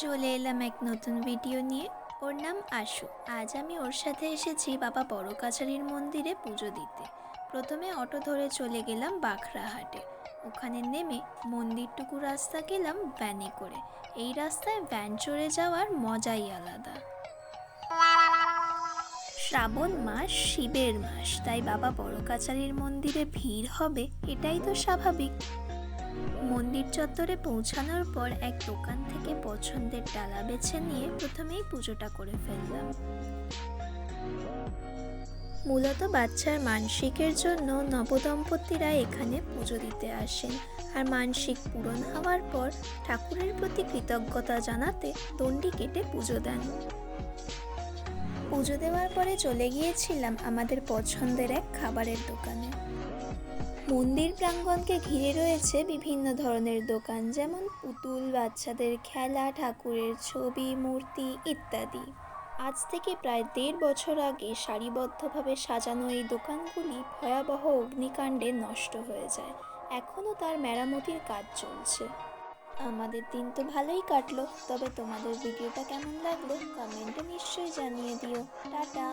চলে এলাম এক নতুন ভিডিও নিয়ে। ওর নাম আশু। আজ আমি ওর সাথে এসেছি বাবা বড় কাছারির মন্দিরে পুজো দিতে। প্রথমে অটো ধরে চলে গেলাম বাখরাহাটে। ওখানে নেমে মন্দিরটুকু রাস্তা গেলাম ভ্যানে করে। এই রাস্তায় ভ্যান চড়ে যাওয়ার মজাই আলাদা। শ্রাবণ মাস শিবের মাস, তাই বাবা বড় কাছারির মন্দিরে ভিড় হবে এটাই তো স্বাভাবিক। মন্দির চত্বরে পৌঁছানোর পর এক দোকান থেকে পছন্দের ডালা বেছে নিয়ে প্রথমেই পুজোটা করে ফেললাম। মূলত বাচ্চার মানসিকের জন্য নবদম্পতিরা এখানে পুজো দিতে আসেন, আর মানসিক পূরণ হওয়ার পর ঠাকুরের প্রতি কৃতজ্ঞতা জানাতে দণ্ডি কেটে পুজো দেন। পুজো দেওয়ার পরে চলে গিয়েছিলাম আমাদের পছন্দের এক খাবারের দোকানে। মন্দির প্রাঙ্গণকে ঘিরে রয়েছে বিভিন্ন ধরনের দোকান, যেমন পুতুল, বাচ্চাদের খেলা, ঠাকুরের ছবি, মূর্তি ইত্যাদি। আজ থেকে প্রায় ১.৫ বছর আগে সারিবদ্ধভাবে সাজানো এই দোকানগুলি ভয়াবহ অগ্নিকাণ্ডে নষ্ট হয়ে যায়। এখনও তার মেরামতির কাজ চলছে। আমাদের দিন তো ভালোই কাটলো, তবে তোমাদের ভিডিওটা কেমন লাগলো কমেন্টে নিশ্চয়ই জানিয়ে দিও। টাটা।